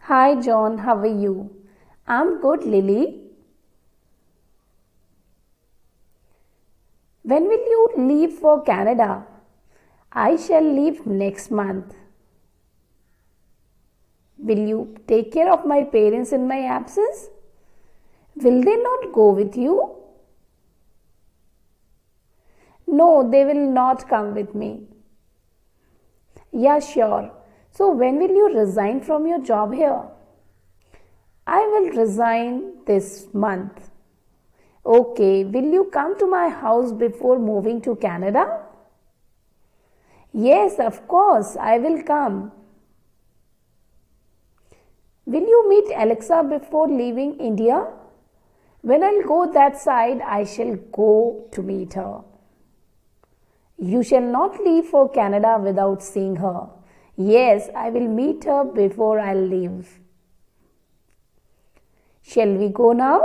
Hi John, how are you? I'm good, Lily. When will you leave for Canada? I shall leave next month. Will you take care of my parents in my absence? Will they not go with you? No, they will not come with me. Yeah, sure. So, when will you resign from your job here? I will resign this month. Okay, will you come to my house before moving to Canada? Yes, of course, I will come. Will you meet Alexa before leaving India? When I'll go that side, I shall go to meet her. You shall not leave for Canada without seeing her. Yes, I will meet her before I leave. Shall we go now?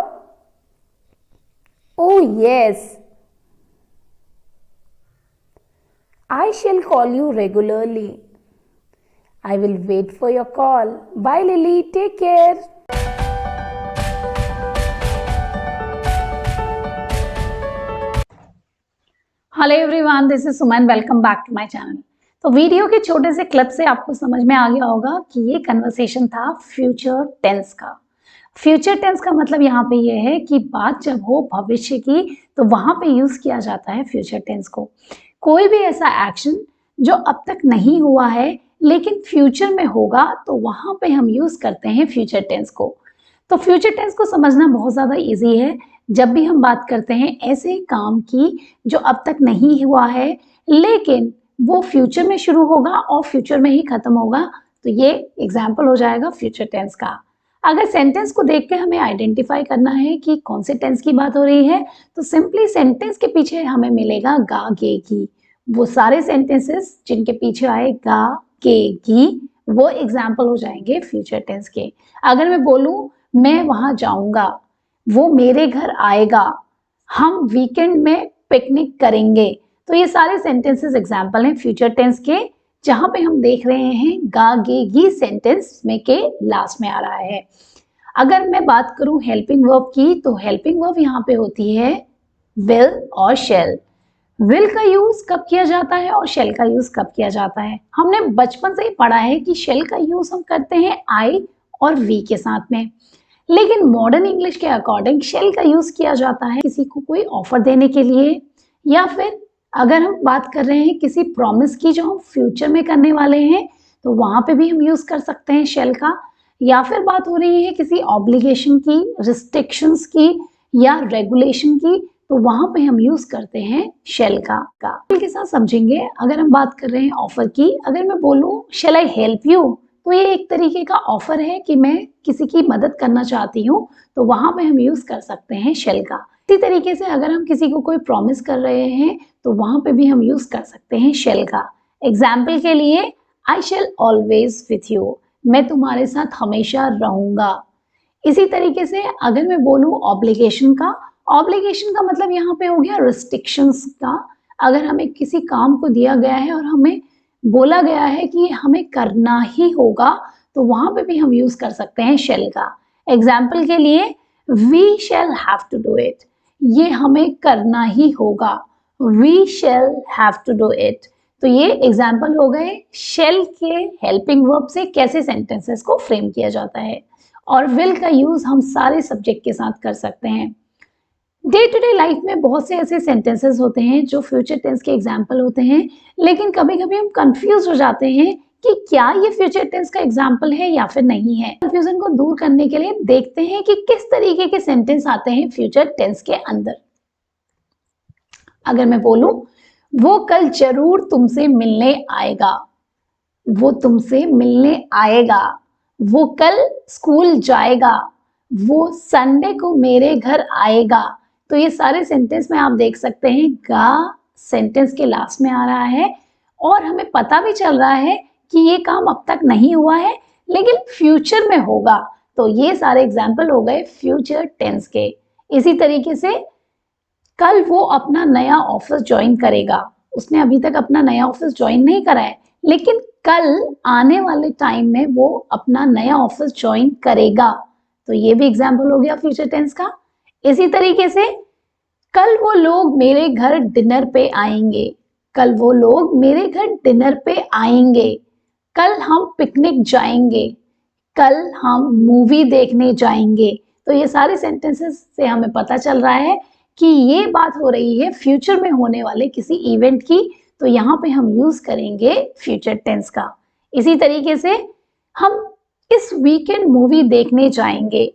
Oh, yes. I shall call you regularly. I will wait for your call. Bye, Lily. Take care. Hello everyone, this is Suman. Welcome back to my channel. तो video के छोटे से clip से आपको समझ में आ गया होगा कि ये कन्वर्सेशन था फ्यूचर टेंस का। फ्यूचर टेंस का मतलब यहाँ पे ये है कि बात जब हो भविष्य की तो वहां पे यूज किया जाता है फ्यूचर टेंस को। कोई भी ऐसा एक्शन जो अब तक नहीं हुआ है लेकिन फ्यूचर में होगा तो वहां पे हम यूज करते हैं फ्यूचर टेंस को। तो फ्यूचर टेंस को समझना बहुत ज़्यादा इजी है। जब भी हम बात करते हैं ऐसे काम की जो अब तक नहीं हुआ है लेकिन वो फ्यूचर में शुरू होगा और फ्यूचर में ही खत्म होगा, तो ये एग्जाम्पल हो जाएगा फ्यूचर टेंस का। अगर सेंटेंस को देख के हमें आइडेंटिफाई करना है कि कौन से टेंस की बात हो रही है तो सिंपली सेंटेंस के पीछे हमें मिलेगा गा गे गी। वो सारे सेंटेंसेस जिनके पीछे आए गा गे गी वो एग्जाम्पल हो जाएंगे फ्यूचर टेंस के। अगर मैं बोलूं मैं वहां जाऊंगा, वो मेरे घर आएगा, हम वीकेंड में पिकनिक करेंगे, तो ये सारे सेंटेंसेस एग्जाम्पल हैं फ्यूचर टेंस के जहां पे हम देख रहे हैं गा गे गी सेंटेंस में के लास्ट में आ रहा है। अगर मैं बात करूं हेल्पिंग वर्ब की तो हेल्पिंग वर्ब यहाँ पे होती है विल और शेल। विल का यूज कब किया जाता है और शेल का यूज कब किया जाता है? हमने बचपन से ही पढ़ा है कि शेल का यूज हम करते हैं आई और वी के साथ में, लेकिन मॉडर्न इंग्लिश के अकॉर्डिंग शेल का यूज किया जाता है किसी को कोई ऑफर देने के लिए, या फिर अगर हम बात कर रहे हैं किसी प्रॉमिस की जो हम फ्यूचर में करने वाले हैं तो वहां पे भी हम यूज कर सकते हैं शेल का, या फिर बात हो रही है किसी ऑब्लिगेशन की, रिस्ट्रिक्शंस की या रेगुलेशन की तो वहां पे हम यूज करते हैं शेल का। के साथ समझेंगे। अगर हम बात कर रहे हैं ऑफर की, अगर मैं बोलूं शेल आई हेल्प यू तो ये एक तरीके का ऑफर है कि मैं किसी की मदद करना चाहती हूँ, तो वहां पे हम यूज कर सकते हैं शेल का। इसी तरीके से अगर हम किसी को कोई प्रॉमिस कर रहे हैं तो वहां पे भी हम यूज कर सकते हैं शेल का। एग्जाम्पल के लिए I shall always with you, मैं तुम्हारे साथ हमेशा रहूंगा। इसी तरीके से अगर मैं बोलूं ऑब्लिगेशन का, ऑब्लिगेशन का मतलब यहाँ पे हो गया रिस्ट्रिक्शंस का। अगर हमें किसी काम को दिया गया है और हमें बोला गया है कि हमें करना ही होगा तो वहां पे भी हम यूज कर सकते हैं शेल का। एग्जाम्पल के लिए we shall have to do it, ये हमें करना ही होगा, we shall have to do it. तो ये एग्जाम्पल हो गए शेल के हेल्पिंग वर्ब से कैसे सेंटेंसेस को फ्रेम किया जाता है। और विल का यूज हम सारे सब्जेक्ट के साथ कर सकते हैं। डे टू डे लाइफ में बहुत से ऐसे सेंटेंसेस होते हैं जो फ्यूचर टेंस के एग्जाम्पल होते हैं, लेकिन कभी कभी हम कंफ्यूज हो जाते हैं कि क्या ये फ्यूचर टेंस का एग्जाम्पल है या फिर नहीं है। कंफ्यूजन को दूर करने के लिए देखते हैं कि किस तरीके के सेंटेंस आते हैं फ्यूचर टेंस के अंदर। अगर मैं बोलूं वो कल जरूर तुमसे मिलने आएगा, वो तुमसे मिलने आएगा, वो कल स्कूल जाएगा, वो संडे को मेरे घर आएगा, तो ये सारे सेंटेंस में आप देख सकते हैं गा सेंटेंस के लास्ट में आ रहा है और हमें पता भी चल रहा है कि ये काम अब तक नहीं हुआ है लेकिन फ्यूचर में होगा। तो ये सारे एग्जाम्पल हो गए फ्यूचर टेंस के। इसी तरीके से कल वो अपना नया ऑफिस ज्वाइन करेगा, उसने अभी तक अपना नया ऑफिस ज्वाइन नहीं करा है लेकिन कल आने वाले टाइम में वो अपना नया ऑफिस ज्वाइन करेगा, तो ये भी एग्जाम्पल हो गया फ्यूचर टेंस का। इसी तरीके से कल वो लोग मेरे घर डिनर पे आएंगे, कल वो लोग मेरे घर डिनर पे आएंगे, कल हम पिकनिक जाएंगे, कल हम मूवी देखने जाएंगे। तो ये सारे सेंटेंसेस से हमें पता चल रहा है कि ये बात हो रही है फ्यूचर में होने वाले किसी इवेंट की, तो यहाँ पे हम यूज करेंगे फ्यूचर टेंस का। इसी तरीके से हम इस वीकेंड मूवी देखने जाएंगे,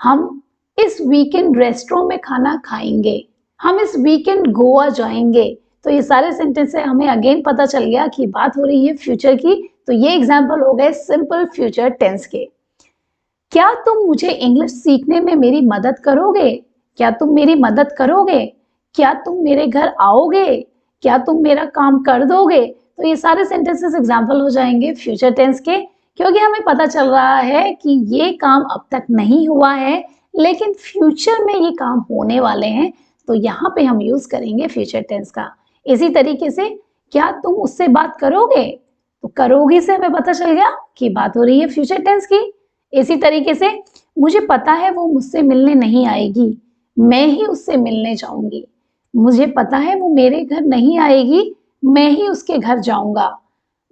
हम इस वीकेंड रेस्टोरेंट में खाना खाएंगे, हम इस वीकेंड गोवा जाएंगे। तो ये सारे सेंटेंस से हमें अगेन पता चल गया कि बात हो रही है फ्यूचर की। तो ये एग्जाम्पल हो गए सिंपल फ्यूचर टेंस के। क्या तुम मुझे इंग्लिश सीखने में मेरी मदद करोगे? क्या तुम मेरी मदद करोगे? क्या तुम मेरे घर आओगे? क्या तुम मेरा काम कर दोगे? तो ये सारे सेंटेंसेस एग्जाम्पल हो जाएंगे फ्यूचर टेंस के, क्योंकि हमें पता चल रहा है कि ये काम अब तक नहीं हुआ है लेकिन फ्यूचर में ये काम होने वाले हैं, तो यहाँ पे हम यूज करेंगे फ्यूचर टेंस का। इसी तरीके से क्या तुम उससे बात करोगे? तो करोगी से हमें पता चल गया कि बात हो रही है फ्यूचर टेंस की। इसी तरीके से मुझे पता है वो मुझसे मिलने नहीं आएगी, मैं ही उससे मिलने जाऊंगी। मुझे पता है वो मेरे घर नहीं आएगी, मैं ही उसके घर जाऊंगा।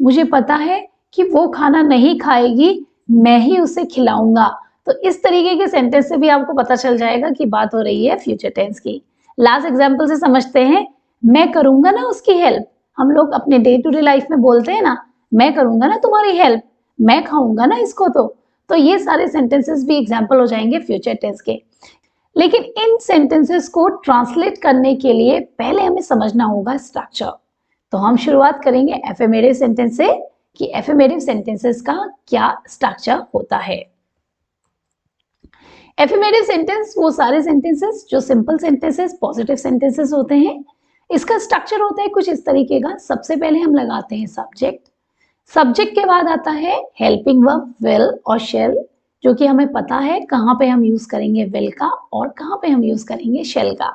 मुझे पता है कि वो खाना नहीं खाएगी, मैं ही उसे खिलाऊंगा। तो इस तरीके के सेंटेंस से भी आपको पता चल जाएगा कि बात हो रही है फ्यूचर टेंस की। लास्ट एग्जाम्पल से समझते हैं, मैं करूंगा ना उसकी हेल्प। हम लोग अपने डे टू डे लाइफ में बोलते हैं ना, मैं करूंगा ना तुम्हारी हेल्प, मैं खाऊंगा ना इसको। तो ये सारे सेंटेंसेस भी एग्जाम्पल हो जाएंगे फ्यूचर टेंस के। लेकिन इन सेंटेंसेस को ट्रांसलेट करने के लिए पहले हमें समझना होगा स्ट्रक्चर। तो हम शुरुआत करेंगे एफर्मेटिव सेंटेंस से कि एफर्मेटिव सेंटेंसेस का क्या स्ट्रक्चर होता है। एफर्मेटिव सेंटेंस वो सारे सेंटेंसेस जो सिंपल सेंटेंसेस, पॉजिटिव सेंटेंसेस होते हैं। इसका स्ट्रक्चर होता है कुछ इस तरीके का। सबसे पहले हम लगाते हैं सब्जेक्ट, सब्जेक्ट के बाद आता है हेल्पिंग वर्ब विल और शेल, जो कि हमें पता है कहाँ पे हम यूज करेंगे विल का और कहाँ पे हम यूज करेंगे शेल का।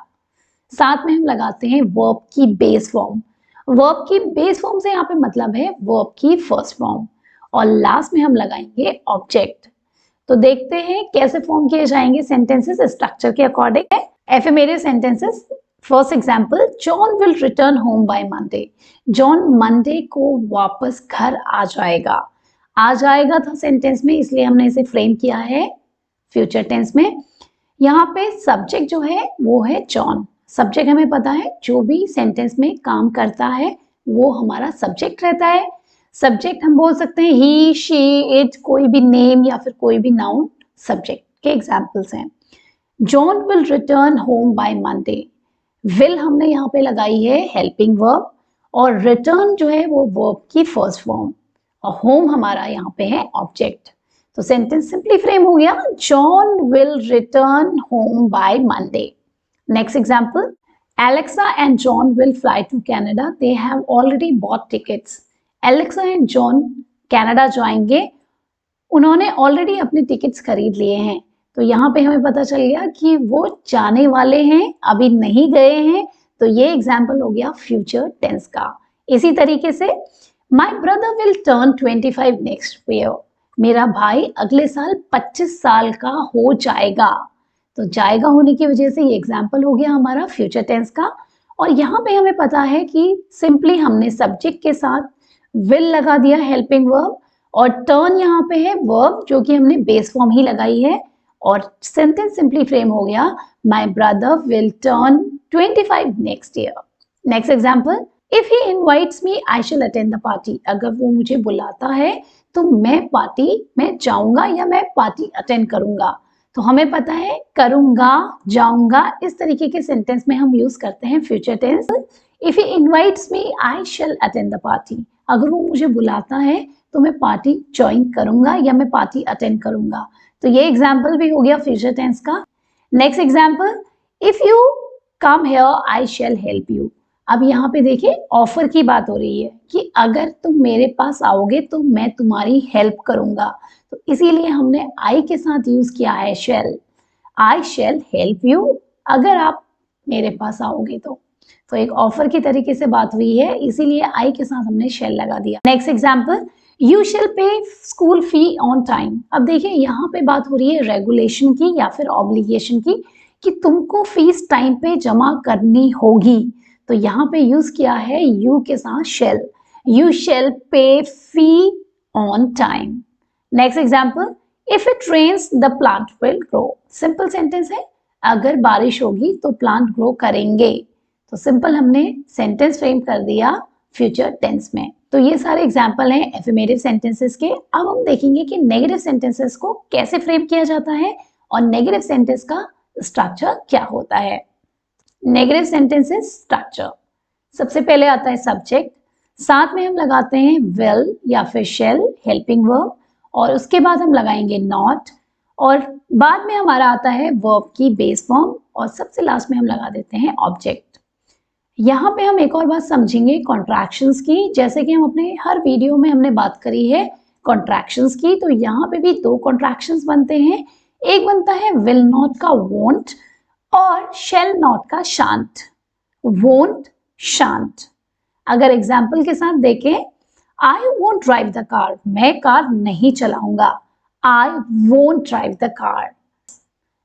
साथ में हम लगाते हैं वर्ब की बेस फॉर्म, वर्ब की बेस फॉर्म से यहाँ पे मतलब है वर्ब की फर्स्ट फॉर्म, और लास्ट में हम लगाएंगे ऑब्जेक्ट। तो देखते हैं कैसे फॉर्म किए जाएंगे सेंटेंसेस स्ट्रक्चर के according. Affirmative sentences, first example, John will return home by Monday. John Monday को वापस घर आ जाएगा। आ जाएगा था सेंटेंस में, इसलिए हमने इसे फ्रेम किया है फ्यूचर टेंस में। यहाँ पे सब्जेक्ट जो है वो है जॉन। सब्जेक्ट हमें पता है जो भी सेंटेंस में काम करता है वो हमारा सब्जेक्ट रहता है। सब्जेक्ट हम बोल सकते हैं ही, शी, इट, कोई भी नेम या फिर कोई भी नाउन सब्जेक्ट के एग्जाम्पल्स हैं। John will return home by Monday. Will हमने यहाँ पे लगाई है हेल्पिंग वर्ब, और रिटर्न जो है वो वर्ब की फर्स्ट फॉर्म, और होम हमारा यहाँ पे है ऑब्जेक्ट। तो सेंटेंस सिंपली फ्रेम हो गया, John will return home by Monday. Next example, Alexa and John will fly to Canada, they have already bought tickets. Alexa and John Canada जाएंगे, उन्होंने ऑलरेडी अपने टिकट्स खरीद लिए हैं। तो यहाँ पे हमें पता चल गया कि वो जाने वाले हैं, अभी नहीं गए हैं। तो ये एग्जाम्पल हो गया फ्यूचर टेंस का। इसी तरीके से my brother will turn 25 next year. मेरा भाई अगले साल 25 साल का हो जाएगा। तो जाएगा होने की वजह से ये एग्जाम्पल हो गया हमारा फ्यूचर टेंस का। और यहाँ पे हमें पता है कि सिंपली हमने सब्जेक्ट के साथ विल लगा दिया हेल्पिंग वर्ब, और टर्न यहाँ पे है वर्ब जो कि हमने बेस फॉर्म ही लगाई है, और सेंटेंस सिंपली फ्रेम हो गया, my brother will turn 25 next year. Next example, if he invites me I shall attend the party. अगर वो मुझे बुलाता है तो मैं पार्टी में जाऊंगा या मैं पार्टी अटेंड करूंगा। तो हमें पता है करूंगा, जाऊंगा, इस तरीके के सेंटेंस में हम यूज करते हैं future tense. If he invites me I shall attend the party. अगर वो मुझे बुलाता है तो मैं पार्टी ज्वाइन करूंगा या मैं पार्टी अटेंड करूंगा। तो ये एग्जाम्पल भी हो गया फ्यूचर टेंस का। Next example, if you come here I shell help you. अब यहाँ पे देखिए ऑफर की बात हो रही है कि अगर तुम मेरे पास आओगे तो मैं तुम्हारी हेल्प करूंगा। तो इसीलिए हमने आई के साथ यूज किया है शैल। आई शैल हेल्प यू, अगर आप मेरे पास आओगे तो एक ऑफर की तरीके से बात हुई है, इसीलिए आई के साथ हमने शैल लगा दिया। नेक्स्ट एग्जाम्पल, यू शेल पे स्कूल फी ऑन टाइम। अब देखिए यहाँ पे बात हो रही है रेगुलेशन की या फिर ऑब्लिगेशन की, कि तुमको फीस टाइम पे जमा करनी होगी। तो यहाँ पे यूज किया है यू के साथ shell, you shall pay fee on time. Next example, if it rains the plant will grow. Simple sentence है, अगर बारिश होगी तो प्लांट ग्रो करेंगे। तो सिंपल हमने सेंटेंस फ्रेम कर दिया फ्यूचर टेंस में। तो ये सारे एग्जाम्पल हैं एफर्मेटिव सेंटेंसेस के। अब हम देखेंगे कि नेगेटिव सेंटेंसेस को कैसे फ्रेम किया जाता है और नेगेटिव सेंटेंस का स्ट्रक्चर क्या होता है। नेगेटिव सेंटेंसेस स्ट्रक्चर, सबसे पहले आता है सब्जेक्ट, साथ में हम लगाते हैं विल या फिर शेल हेल्पिंग वर्ब, और उसके बाद हम लगाएंगे नॉट, और बाद में हमारा आता है वर्ब की बेस फॉर्म, और सबसे लास्ट में हम लगा देते हैं ऑब्जेक्ट। यहाँ पे हम एक और बात समझेंगे कॉन्ट्रैक्शंस की, जैसे कि हम अपने हर वीडियो में हमने बात करी है कॉन्ट्रैक्शंस की। तो यहाँ पे भी दो कॉन्ट्रैक्शंस बनते हैं, एक बनता है विल नॉट का वोंट और शेल नॉट का शांत। वोंट शांत। अगर एग्जाम्पल के साथ देखें, I won't drive the car, मैं कार नहीं चलाऊंगा, I won't drive the car.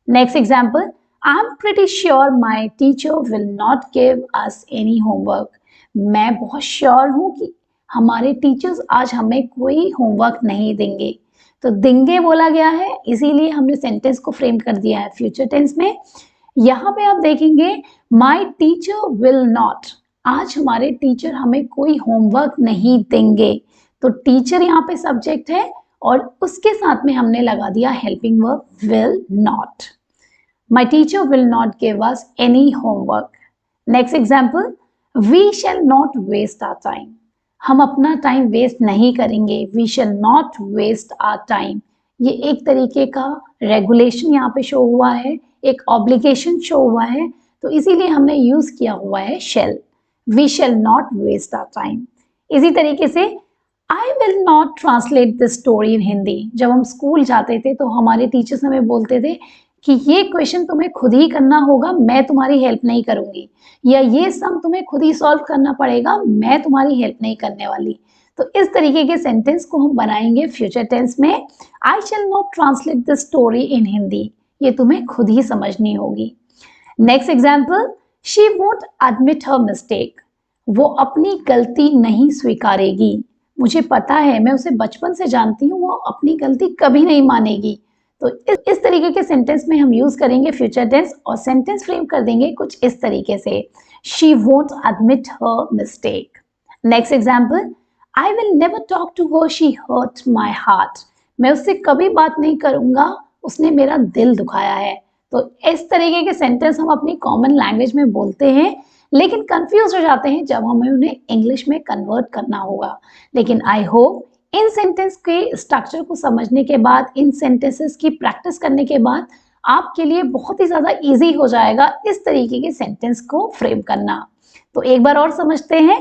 Next example, I'm pretty sure my teacher will not give us any homework. मैं बहुत श्योर हूँ कि हमारे टीचर्स आज हमें कोई होमवर्क नहीं देंगे। तो देंगे बोला गया है, इसीलिए हमने सेंटेंस को फ्रेम कर दिया है फ्यूचर टेंस में। यहाँ पे आप देखेंगे my teacher will not, आज हमारे टीचर हमें कोई होमवर्क नहीं देंगे। तो टीचर यहाँ पे सब्जेक्ट है और उसके साथ में हमने लगा दिया helping verb will not. My teacher will not give us any homework. Next example, we shall not waste our time. हम अपना टाइम वेस्ट नहीं करेंगे। We shall not waste our time. ये एक तरीके का रेगुलेशन यहाँ पे शो हुआ है, एक ऑब्लिगेशन शो हुआ है, तो इसीलिए हमने यूज किया हुआ है shall. We shall not waste our time. इसी तरीके से I will not translate this story in Hindi. जब हम स्कूल जाते थे तो हमारे टीचर्स हमें बोलते थे कि ये क्वेश्चन तुम्हें खुद ही करना होगा, मैं तुम्हारी हेल्प नहीं करूंगी, या ये सम तुम्हें खुद ही सॉल्व करना पड़ेगा, मैं तुम्हारी हेल्प नहीं करने वाली। तो इस तरीके के सेंटेंस को हम बनाएंगे फ्यूचर टेंस में। I shall not translate the story in Hindi, ये तुम्हें खुद ही समझनी होगी। Next example, she won't admit her mistake. वो अपनी गलती नहीं स्वीकारेगी। मुझे पता है, मैं उसे बचपन से जानती हूँ, वो अपनी गलती कभी नहीं मानेगी। तो इस तरीके के सेंटेंस में हम यूज करेंगे फ्यूचर टेंस और सेंटेंस फ्रेम कर देंगे कुछ इस तरीके से, she won't admit her mistake. Next example, I will never talk to her, she hurt my heart. मैं उससे कभी बात नहीं करूंगा, उसने मेरा दिल दुखाया है। तो इस तरीके के सेंटेंस हम अपनी कॉमन लैंग्वेज में बोलते हैं, लेकिन कंफ्यूज हो जाते हैं जब हमें उन्हें इंग्लिश में कन्वर्ट करना होगा। लेकिन आई होप इन सेंटेंस के स्ट्रक्चर को समझने के बाद, इन सेंटेंसेस की प्रैक्टिस करने के बाद आपके लिए बहुत ही ज़्यादा इजी हो जाएगा इस तरीके के सेंटेंस को फ्रेम करना। तो एक बार और समझते हैं,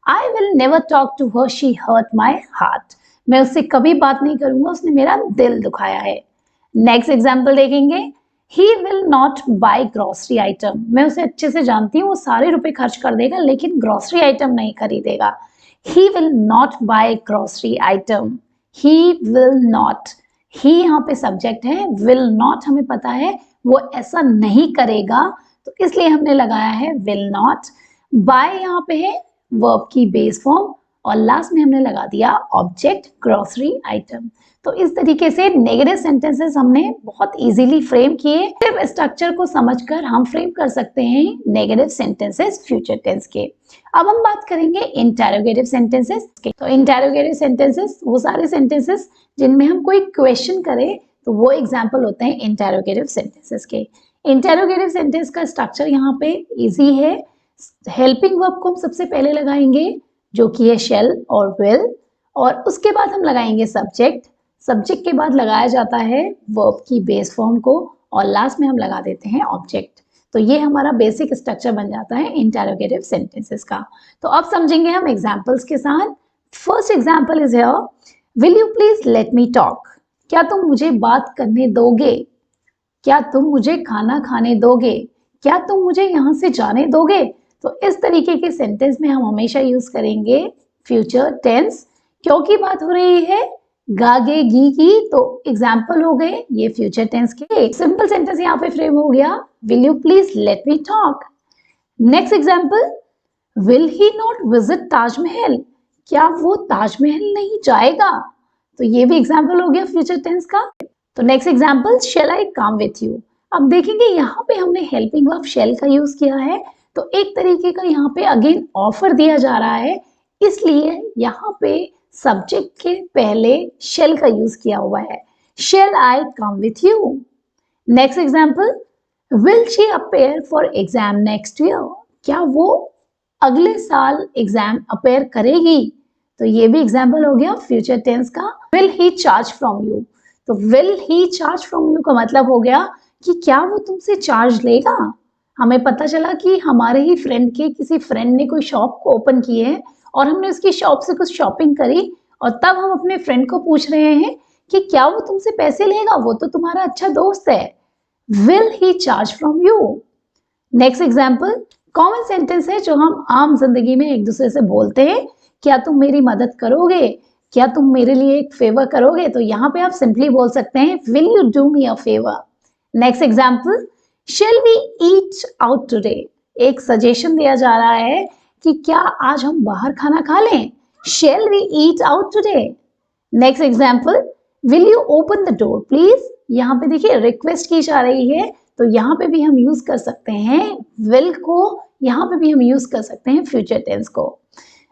I will never talk to her, she hurt my heart. मैं उससे कभी बात नहीं करूंगा, उसने मेरा दिल दुखाया है। नेक्स्ट एग्जाम्पल देखेंगे, he will not buy grocery item. मैं उसे अच्छे से जानती हूँ, वो सारे रुपए खर्च कर देगा लेकिन ग्रॉसरी आइटम नहीं खरीदेगा। He will not buy grocery item. He will not. He यहाँ पे सब्जेक्ट है, will not हमें पता है वो ऐसा नहीं करेगा, तो इसलिए हमने लगाया है will not. Buy यहाँ पे है verb की बेस फॉर्म और लास्ट में हमने लगा दिया ऑब्जेक्ट ग्रोसरी आइटम। तो इस तरीके से नेगेटिव सेंटेंसेस हमने बहुत इजीली फ्रेम किए। सिर्फ स्ट्रक्चर को समझकर हम फ्रेम कर सकते हैं नेगेटिव सेंटेंसेस फ्यूचर टेंस के। अब हम बात करेंगे इंटेरोगेटिव सेंटेंसेस के। तो इंटेरोगेटिव सेंटेंसेस वो सारे सेंटेंसेस जिनमें हम कोई क्वेश्चन करें, तो वो एग्जाम्पल होते हैं इंटेरोगेटिव सेंटेंसेस के। इंटेरोगेटिव सेंटेंस का स्ट्रक्चर यहाँ पे इजी है। हेल्पिंग वर्ब को हम सबसे पहले लगाएंगे जो कि है शेल और विल, और उसके बाद हम लगाएंगे सब्जेक्ट। सब्जेक्ट के बाद लगाया जाता है वर्ब की बेस फॉर्म को और लास्ट में हम लगा देते हैं ऑब्जेक्ट। तो ये हमारा बेसिक स्ट्रक्चर बन जाता है इंटेरोगेटिव सेंटेंसेस का। तो अब समझेंगे हम एग्जांपल्स के साथ। First example is here, will you please let me talk. क्या तुम मुझे बात करने दोगे? क्या तुम मुझे खाना खाने दोगे? क्या तुम मुझे यहाँ से जाने दोगे? तो इस तरीके के सेंटेंस में हम हमेशा यूज करेंगे फ्यूचर टेंस क्योंकि बात हो रही है गागेगी की, तो एग्जाम्पल हो गए ये फ्यूचर टेंस के। सिंपल सेंटेंस यहाँ पे फ्रेम हो गया, will you please let me talk. Next example, will he not visit Taj Mahal, क्या वो ताजमहल नहीं जाएगा, तो ये भी एग्जाम्पल हो गया फ्यूचर टेंस का। तो next example, shall I come with you. अब देखेंगे यहाँ पे हमने हेल्पिंग वर्ब शेल का यूज किया है, तो एक तरीके का यहाँ पे अगेन ऑफर दिया जा रहा है, इसलिए यहाँ पे सब्जेक्ट के पहले शेल का यूज किया हुआ है, shall I come with you. Next example, will she appear for exam next year, क्या वो अगले साल एग्जाम अपेयर करेगी, तो ये भी एग्जाम्पल हो गया फ्यूचर टेंस का। Will he charge from you, तो will he charge from you का मतलब हो गया कि क्या वो तुमसे चार्ज लेगा। हमें पता चला कि हमारे ही फ्रेंड के किसी फ्रेंड ने कोई शॉप को ओपन की है और हमने उसकी शॉप से कुछ शॉपिंग करी, और तब हम अपने फ्रेंड को पूछ रहे हैं कि क्या वो तुमसे पैसे लेगा, वो तो तुम्हारा अच्छा दोस्त है। Will he charge from you. Next example, common sentence है जो हम आम जिंदगी में एक दूसरे से बोलते हैं, क्या तुम मेरी मदद करोगे, क्या तुम मेरे लिए एक फेवर करोगे, तो यहाँ पे आप सिंपली बोल सकते हैं will you do me a favour. Next example, shall we eat out today, एक सजेशन दिया जा रहा है कि क्या आज हम बाहर खाना खा लें, shall we eat out today. Next example, will you open the door please, यहाँ पे देखिए रिक्वेस्ट की जा रही है, तो यहाँ पे भी हम यूज कर सकते हैं विल को, यहाँ पे भी हम यूज कर सकते हैं फ्यूचर टेंस को।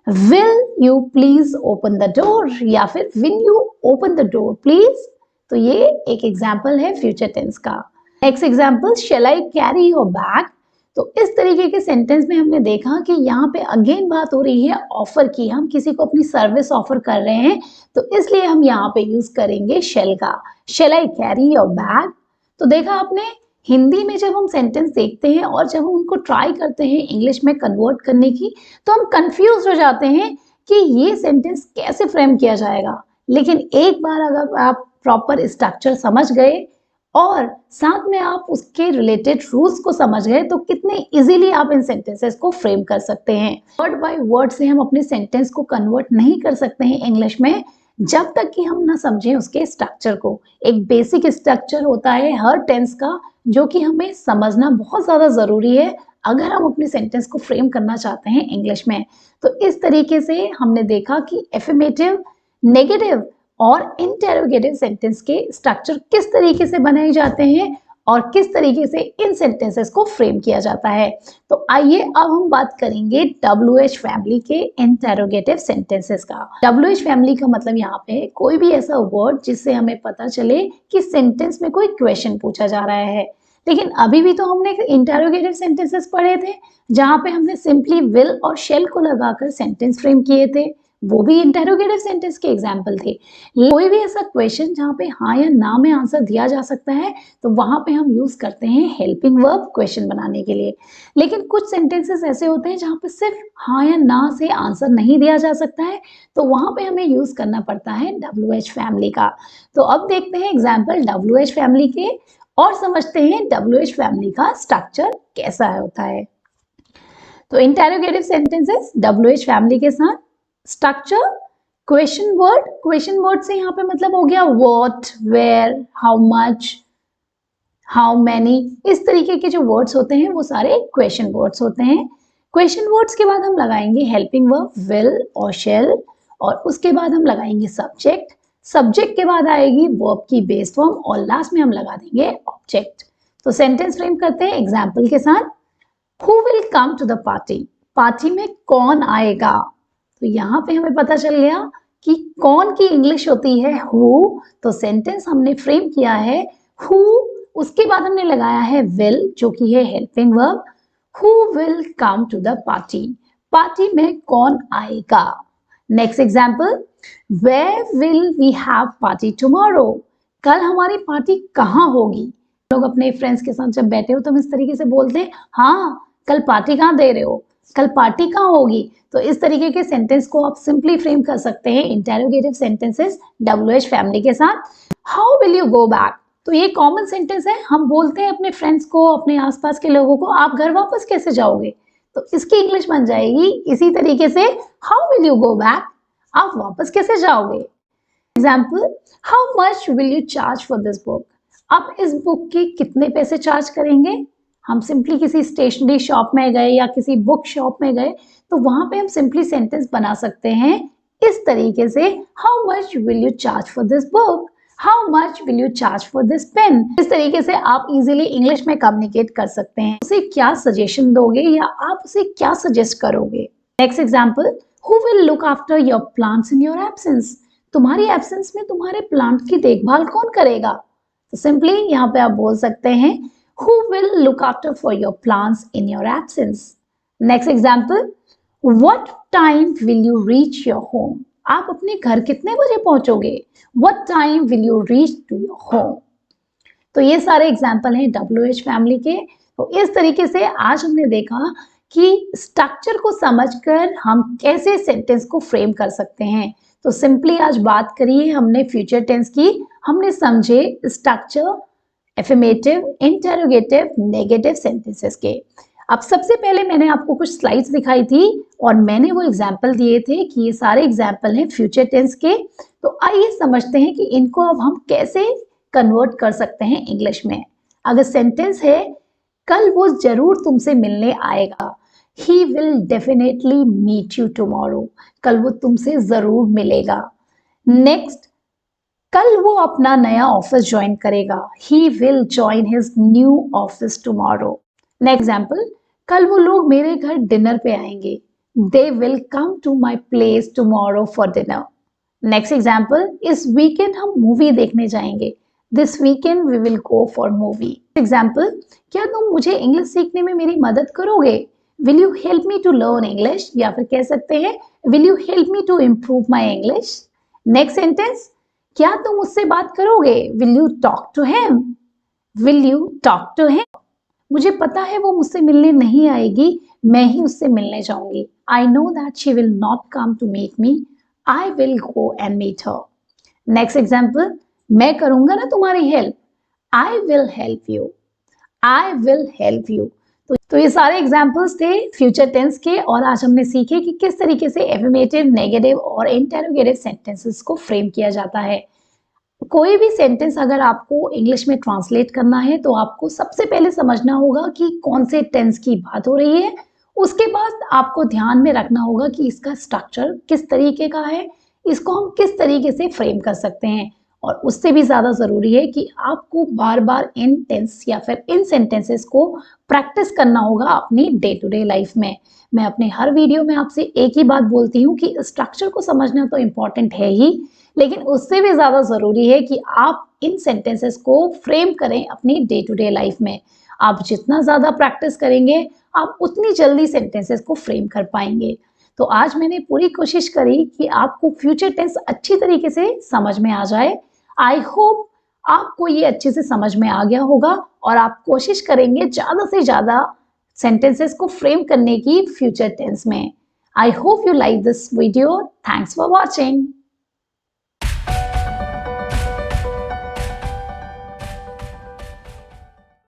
Will you please open the door या फिर will you open the door please, तो ये एक एग्जाम्पल है फ्यूचर टेंस का। Next example, shall I carry your bag, तो इस तरीके के सेंटेंस में हमने देखा कि यहाँ पे अगेन बात हो रही है ऑफर की, हम किसी को अपनी सर्विस ऑफर कर रहे हैं, तो इसलिए हम यहाँ पे यूज करेंगे शेल का, shall I carry your bag. तो देखा आपने, हिंदी में जब हम सेंटेंस देखते हैं और जब हम उनको ट्राई करते हैं इंग्लिश में कन्वर्ट करने की, तो हम कंफ्यूज हो जाते हैं कि ये सेंटेंस कैसे फ्रेम किया जाएगा। लेकिन एक बार अगर आप प्रॉपर स्ट्रक्चर समझ गए और साथ में आप उसके रिलेटेड रूल्स को समझ गए, तो कितने इजीली आप इन सेंटेंसेस को फ्रेम कर सकते हैं। वर्ड बाय वर्ड से हम अपने सेंटेंस को कन्वर्ट नहीं कर सकते हैं इंग्लिश में जब तक कि हम ना समझें उसके स्ट्रक्चर को। एक बेसिक स्ट्रक्चर होता है हर टेंस का, जो कि हमें समझना बहुत ज़्यादा ज़रूरी है अगर हम अपने सेंटेंस को फ्रेम करना चाहते हैं इंग्लिश में। तो इस तरीके से हमने देखा कि एफर्मेटिव, नेगेटिव और इंटेरोगेटिव सेंटेंस के स्ट्रक्चर किस तरीके से बनाए जाते हैं और किस तरीके से इन सेंटेंसेस को फ्रेम किया जाता है। तो आइए अब हम बात करेंगे WH फैमिली के इंटेरोगेटिव सेंटेंसेस का। WH फैमिली का मतलब यहाँ पे कोई भी ऐसा वर्ड जिससे हमें पता चले कि सेंटेंस में कोई क्वेश्चन पूछा जा रहा है। लेकिन अभी भी तो हमने इंटेरोगेटिव सेंटेंसेस पढ़े थे जहाँ पे हमने सिंपली विल और शेल को लगाकर सेंटेंस फ्रेम किए थे, वो भी इंटेरोगेटिव सेंटेंस के एग्जाम्पल थे। कोई भी ऐसा क्वेश्चन जहाँ पे हाँ या ना में आंसर दिया जा सकता है, तो वहां पे हम यूज करते हैं हेल्पिंग वर्ब क्वेश्चन बनाने के लिए। लेकिन कुछ सेंटेंसेस ऐसे होते हैं जहाँ पे सिर्फ हाँ या ना से आंसर नहीं दिया जा सकता है, तो वहां पे हमें यूज करना पड़ता है WH फैमिली का। तो अब देखते हैं एग्जाम्पल WH फैमिली के और समझते हैं WH फैमिली का स्ट्रक्चर कैसा होता है। तो इंटेरोगेटिव सेंटेंसेस WH फैमिली के साथ स्ट्रक्चर, क्वेश्चन वर्ड से यहाँ पे मतलब हो गया what, where, how much, how many, इस तरीके के जो वर्ड्स होते हैं वो सारे क्वेश्चन वर्ड्स होते हैं। क्वेश्चन वर्ड्स के बाद हम लगाएंगे हेल्पिंग वर्ब विल और शेल, और उसके बाद हम लगाएंगे सब्जेक्ट के बाद आएगी वर्ब की बेस फॉर्म, और लास्ट में हम लगा देंगे ऑब्जेक्ट। तो सेंटेंस फ्रेम करते हैं एग्जाम्पल के साथ। Who will come to the party, party में कौन आएगा, तो यहाँ पे हमें पता चल गया कि कौन की इंग्लिश होती है हु, तो सेंटेंस हमने फ्रेम किया है हु, उसके बाद हमने लगाया है विल जो कि है helping verb. Who will come to the party, party में कौन आएगा। Next example, where will we have party tomorrow, कल हमारी पार्टी कहाँ होगी। लोग अपने फ्रेंड्स के साथ जब बैठे हो तो हम इस तरीके से बोलते हैं हाँ कल पार्टी कहाँ दे रहे हो, कल पार्टी कहाँ होगी। तो इस तरीके के सेंटेंस को आप सिंपली फ्रेम कर सकते हैं इंटेरोगेटिव सेंटेंसेस WH फैमिली के साथ। How will you go back, तो ये कॉमन सेंटेंस है, हम बोलते हैं अपने फ्रेंड्स को, अपने आसपास के लोगों को आप घर वापस कैसे जाओगे, तो इसकी इंग्लिश बन जाएगी इसी तरीके से how will you go back, आप वापस कैसे जाओगे? Example, how much will you charge for this book? आप इस बुक के कितने पैसे चार्ज करेंगे? हम सिंपली किसी स्टेशनरी शॉप में गए या किसी बुक शॉप में गए तो वहां पे हम सिंपली सेंटेंस बना सकते हैं इस तरीके से, how much will you charge for this book? How much will you charge for this pen? इस तरीके से आप इजीली इंग्लिश में कम्युनिकेट कर सकते हैं। उसे क्या सजेशन दोगे या आप उसे क्या सजेस्ट करोगे? Next example, who will look after your plants in your absence? तुम्हारी एब्सेंस में तुम्हारे प्लांट की देखभाल कौन करेगा? तो सिंपली यहाँ पे आप बोल सकते हैं, who will look after for your plants in your absence? Next example, what time will you reach your home? आप अपने घर कितने बजे पहुंचोगे? What time will you reach to your home? तो ये सारे एग्जाम्पल हैं WH फैमिली के। तो इस तरीके से आज हमने देखा कि स्ट्रक्चर को समझकर हम कैसे सेंटेंस को फ्रेम कर सकते हैं। तो सिंपली आज बात करिए हमने फ्यूचर टेंस की, हमने समझे structure, affirmative, interrogative, negative sentences के। अब सबसे पहले मैंने आपको कुछ स्लाइड्स दिखाई थी और मैंने वो एग्जाम्पल दिए थे कि ये सारे एग्जाम्पल हैं फ्यूचर टेंस के। तो आइए समझते हैं कि इनको अब हम कैसे कन्वर्ट कर सकते हैं इंग्लिश में। अगर सेंटेंस है, कल वो जरूर तुमसे मिलने आएगा, he will definitely meet you tomorrow, कल वो तुमसे जरूर मिलेगा। नेक्स्ट, कल वो अपना नया ऑफिस ज्वाइन करेगा, he will join his new office tomorrow. Next example, कल वो लोग मेरे घर डिनर पे आएंगे, they will come to my place tomorrow for dinner. Next example, इस वीकेंड हम मूवी देखने जाएंगे, this weekend we will go for movie. Example, क्या तुम मुझे इंग्लिश सीखने में मेरी मदद करोगे? Will you help me to learn English, या फिर कह सकते हैं will you help me to improve my English. Next sentence, क्या तुम उससे बात करोगे? Will you talk to him? Will you talk to him? मुझे पता है वो मुझसे मिलने नहीं आएगी, मैं ही उससे मिलने जाऊंगी। I know that she will not come to meet me, I will go and meet her. Next example, मैं करूंगा ना तुम्हारी help, I will help you, I will help you. तो ये सारे एग्जाम्पल्स थे फ्यूचर टेंस के और आज हमने सीखे कि किस तरीके से एफर्मेटिव, नेगेटिव और इंटरोगेटिव सेंटेंसेस को फ्रेम किया जाता है। कोई भी सेंटेंस अगर आपको इंग्लिश में ट्रांसलेट करना है तो आपको सबसे पहले समझना होगा कि कौन से टेंस की बात हो रही है। उसके बाद आपको ध्यान में रखना होगा कि इसका स्ट्रक्चर किस तरीके का है, इसको हम किस तरीके से फ्रेम कर सकते हैं। और उससे भी ज़्यादा ज़रूरी है कि आपको बार बार इन टेंस या फिर इन सेंटेंसेस को प्रैक्टिस करना होगा अपनी डे टू डे लाइफ में। मैं अपने हर वीडियो में आपसे एक ही बात बोलती हूँ कि स्ट्रक्चर को समझना तो इम्पॉर्टेंट है ही, लेकिन उससे भी ज़्यादा ज़रूरी है कि आप इन सेंटेंसेस को फ्रेम करें अपनी डे टू डे लाइफ में। आप जितना ज़्यादा प्रैक्टिस करेंगे आप उतनी जल्दी सेंटेंसेस को फ्रेम कर पाएंगे। तो आज मैंने पूरी कोशिश करी कि आपको फ्यूचर टेंस अच्छी तरीके से समझ में आ जाए। आई होप आपको ये अच्छे से समझ में आ गया होगा और आप कोशिश करेंगे ज़्यादा से ज़्यादा सेंटेंसेस को फ्रेम करने की फ्यूचर टेंस में। I hope you like this video. Thanks for watching.